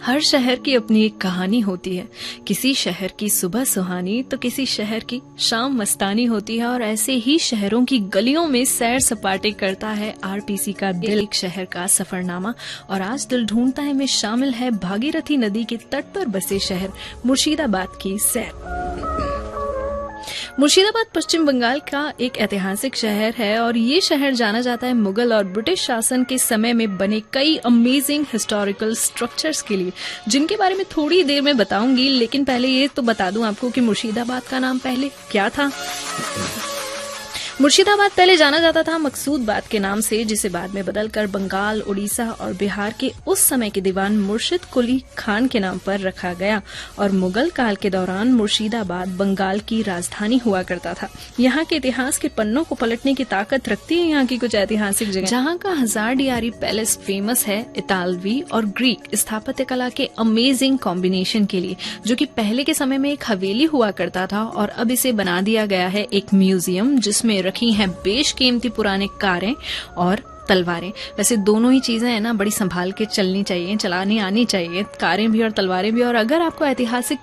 हर शहर की अपनी एक कहानी होती है। किसी शहर की सुबह सुहानी तो किसी शहर की शाम मस्तानी होती है, और ऐसे ही शहरों की गलियों में सैर सपाटे करता है आरपीसी का दिल, एक शहर का सफरनामा। और आज दिल ढूंढता है में शामिल है भागीरथी नदी के तट पर बसे शहर मुर्शिदाबाद की सैर। मुर्शिदाबाद पश्चिम बंगाल का एक ऐतिहासिक शहर है, और ये शहर जाना जाता है मुगल और ब्रिटिश शासन के समय में बने कई अमेजिंग हिस्टोरिकल स्ट्रक्चर्स के लिए, जिनके बारे में थोड़ी देर में बताऊंगी। लेकिन पहले ये तो बता दूं आपको कि मुर्शिदाबाद का नाम पहले क्या था। मुर्शिदाबाद पहले जाना जाता था मकसूदाबाद के नाम से, जिसे बाद में बदलकर बंगाल, उड़ीसा और बिहार के उस समय के दीवान मुर्शिद कुली खान के नाम पर रखा गया। और मुगल काल के दौरान मुर्शिदाबाद बंगाल की राजधानी हुआ करता था। यहाँ के इतिहास के पन्नों को पलटने की ताकत रखती है यहाँ की कुछ ऐतिहासिक जगह, जहाँ का हजारडियारी पैलेस फेमस है इतालवी और ग्रीक स्थापत्य कला के अमेजिंग कॉम्बिनेशन के लिए, जो कि पहले के समय में एक हवेली हुआ करता था और अब इसे बना दिया गया है एक म्यूजियम, जिसमें रखी हैं बेशकीमती पुराने कारें और तलवारें। वैसे दोनों ही चीजें है ना, बड़ी संभाल के चलनी चाहिए, चलानी आनी चाहिए, कारें भी और तलवारें भी। और अगर आपको ऐतिहासिक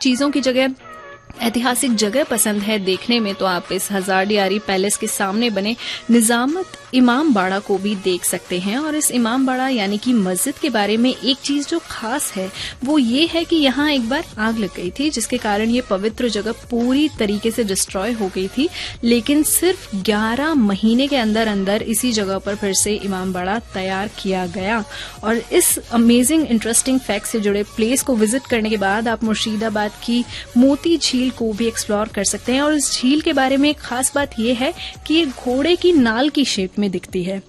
जगह पसंद है देखने में, तो आप इस हजारडियारी पैलेस के सामने बने निजामत इमाम बाड़ा को भी देख सकते हैं। और इस इमाम बाड़ा यानी कि मस्जिद के बारे में एक चीज जो खास है वो ये है कि यहाँ एक बार आग लग गई थी, जिसके कारण ये पवित्र जगह पूरी तरीके से डिस्ट्रॉय हो गई थी। लेकिन सिर्फ 11 महीने के अंदर अंदर इसी जगह पर फिर से इमाम बाड़ा तैयार किया गया। और इस अमेजिंग इंटरेस्टिंग फैक्ट से जुड़े प्लेस को विजिट करने के बाद आप मुर्शिदाबाद की मोती झील को भी एक्सप्लोर कर सकते हैं। और इस झील के बारे में एक खास बात यह है कि ये घोड़े की नाल की शेप में दिखती है।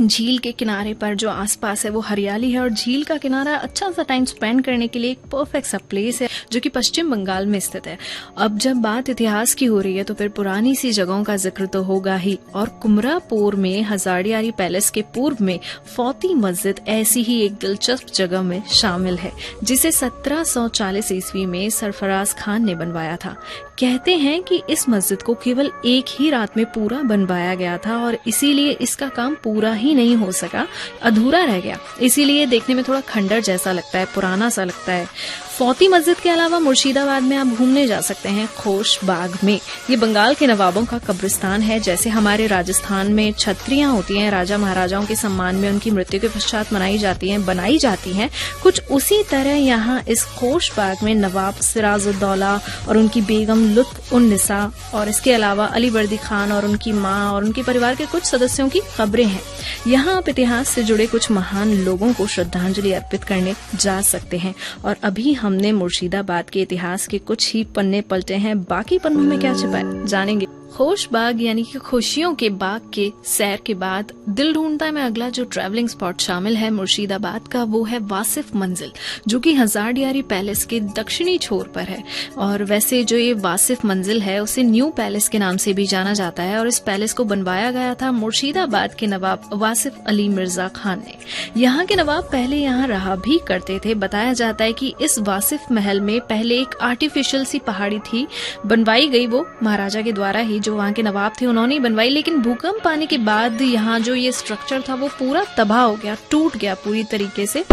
झील के किनारे पर जो आसपास है वो हरियाली है, और झील का किनारा अच्छा सा टाइम स्पेंड करने के लिए एक परफेक्ट सा प्लेस है, जो कि पश्चिम बंगाल में स्थित है। अब जब बात इतिहास की हो रही है तो फिर पुरानी सी जगहों का जिक्र तो होगा ही। और कुमरापुर में हजारडियारी पैलेस के पूर्व में फौती मस्जिद ऐसी ही एक दिलचस्प जगह में शामिल है, जिसे 1740 ईस्वी में सरफराज खान ने बनवाया था। कहते हैं कि इस मस्जिद को केवल एक ही रात में पूरा बनवाया गया था, और इसीलिए इसका काम पूरा ही नहीं हो सका, अधूरा रह गया। इसीलिए देखने में थोड़ा खंडर जैसा लगता है, पुराना सा लगता है। फौती मस्जिद के अलावा मुर्शिदाबाद में आप घूमने जा सकते हैं खोश बाग में। ये बंगाल के नवाबों का कब्रिस्तान है। जैसे हमारे राजस्थान में छत्रियां होती हैं, राजा महाराजाओं के सम्मान में उनकी मृत्यु के पश्चात बनाई जाती हैं, कुछ उसी तरह यहाँ इस खोश बाग में नवाब सिराजुद्दौला और उनकी बेगम लुत्फ उन निसा, और इसके अलावा अली वर्दी खान और उनकी माँ और उनके परिवार के कुछ सदस्यों की कब्रें हैं। यहाँ आप इतिहास से जुड़े कुछ महान लोगों को श्रद्धांजलि अर्पित करने जा सकते हैं। और अभी हमने मुर्शिदाबाद के इतिहास के कुछ ही पन्ने पलटे हैं, बाकी पन्नों में क्या छिपा है जानेंगे। खोश बाग यानी कि खुशियों के बाग के सैर के बाद दिल ढूंढता है में अगला जो ट्रैवलिंग स्पॉट शामिल है मुर्शिदाबाद का, वो है वासिफ मंजिल, जो कि हजारडियारी पैलेस के दक्षिणी छोर पर है। और वैसे जो ये वासिफ मंजिल है उसे न्यू पैलेस के नाम से भी जाना जाता है, और इस पैलेस को बनवाया गया था मुर्शिदाबाद के नवाब वासिफ अली मिर्जा खान ने। यहाँ के नवाब पहले यहाँ रहा भी करते थे। बताया जाता है कि इस वासिफ महल में पहले एक आर्टिफिशियल सी पहाड़ी थी, बनवाई गई वो महाराजा के द्वारा ही, जो वहाँ के नवाब थे उन्होंने ही बनवाई। लेकिन भूकंप आने के बाद यहाँ जो ये स्ट्रक्चर था वो पूरा तबाह हो गया, टूट गया पूरी तरीके से।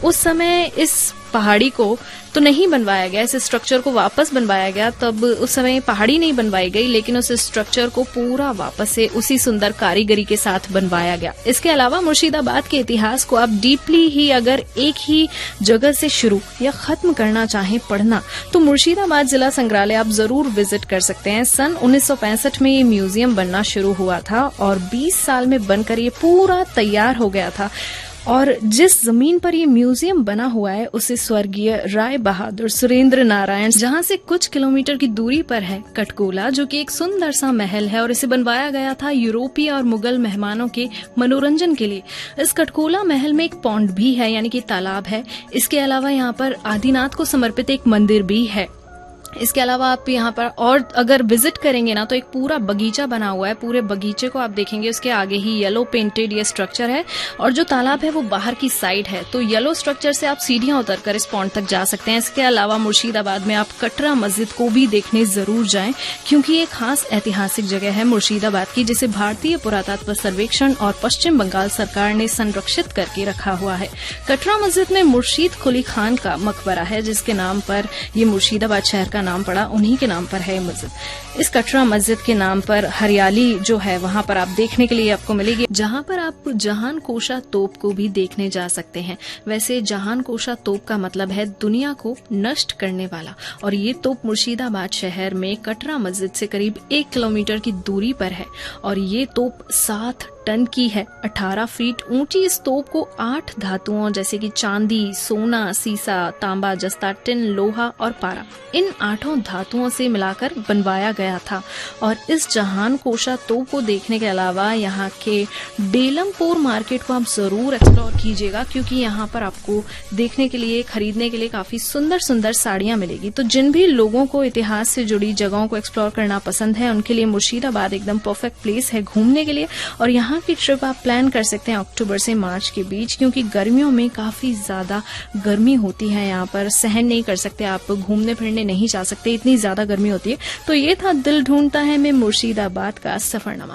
उस समय इस पहाड़ी को तो नहीं बनवाया गया, इस स्ट्रक्चर को वापस बनवाया गया। तब उस समय पहाड़ी नहीं बनवाई गई, लेकिन उस स्ट्रक्चर को पूरा वापस से उसी सुंदर कारीगरी के साथ बनवाया गया। इसके अलावा मुर्शिदाबाद के इतिहास को आप डीपली ही अगर एक ही जगह से शुरू या खत्म करना चाहें पढ़ना, तो मुर्शिदाबाद जिला संग्रहालय आप जरूर विजिट कर सकते हैं। सन 1965 में ये म्यूजियम बनना शुरू हुआ था, और 20 साल में बनकर ये पूरा तैयार हो गया था। और जिस जमीन पर ये म्यूजियम बना हुआ है उसे स्वर्गीय राय बहादुर सुरेंद्र नारायण, जहां से कुछ किलोमीटर की दूरी पर है कटकोला, जो कि एक सुंदर सा महल है, और इसे बनवाया गया था यूरोपीय और मुगल मेहमानों के मनोरंजन के लिए। इस कटकोला महल में एक पॉन्ड भी है, यानी कि तालाब है। इसके अलावा यहाँ पर आदिनाथ को समर्पित एक मंदिर भी है। इसके अलावा आप यहाँ पर और अगर विजिट करेंगे ना तो एक पूरा बगीचा बना हुआ है। पूरे बगीचे को आप देखेंगे, उसके आगे ही येलो पेंटेड ये स्ट्रक्चर है और जो तालाब है वो बाहर की साइड है। तो येलो स्ट्रक्चर से आप सीढ़ियां उतरकर इस पॉइंट तक जा सकते हैं। इसके अलावा मुर्शिदाबाद में आप कटरा मस्जिद को भी देखने जरूर जाएं, क्योंकि ये खास ऐतिहासिक जगह है मुर्शिदाबाद की, जिसे भारतीय पुरातत्व सर्वेक्षण और पश्चिम बंगाल सरकार ने संरक्षित करके रखा हुआ है। कटरा मस्जिद में मुर्शीद कुली खान का मकबरा है, जिसके नाम पर ये मुर्शिदाबाद शहर का नाम पड़ा, उन्हीं के नाम पर है मस्जिद। इस कटरा मस्जिद के नाम पर हरियाली जो है वहां पर आप देखने के लिए आपको मिलेगी, जहां पर आप जहान कोशा तोप को भी देखने जा सकते हैं। वैसे जहान कोशा तोप का मतलब है दुनिया को नष्ट करने वाला, और ये तोप मुर्शिदाबाद शहर में कटरा मस्जिद से करीब 1 किलोमीटर की दूरी पर है और ये तोप 7 टन की है। 18 फीट ऊंची इस तोप को 8 धातुओं जैसे कि चांदी, सोना, सीसा, तांबा, जस्ता, टिन, लोहा और पारा, इन 8 धातुओं से मिलाकर बनवाया गया था। और इस जहान कोशा तोप को देखने के अलावा यहाँ के बेलमपुर मार्केट को आप जरूर एक्सप्लोर कीजिएगा, क्योंकि यहाँ पर आपको देखने के लिए, खरीदने के लिए काफी सुंदर सुंदर साड़ियां मिलेगी। तो जिन भी लोगों को इतिहास से जुड़ी जगहों को एक्सप्लोर करना पसंद है, उनके लिए मुर्शिदाबाद एकदम परफेक्ट प्लेस है घूमने के लिए। और यहाँ की ट्रिप आप प्लान कर सकते हैं अक्टूबर से मार्च के बीच, क्योंकि गर्मियों में काफी ज्यादा गर्मी होती है, यहाँ पर सहन नहीं कर सकते, आप घूमने फिरने नहीं जा सकते, इतनी ज्यादा गर्मी होती है। तो ये था दिल ढूंढता है में मुर्शिदाबाद का सफरनामा।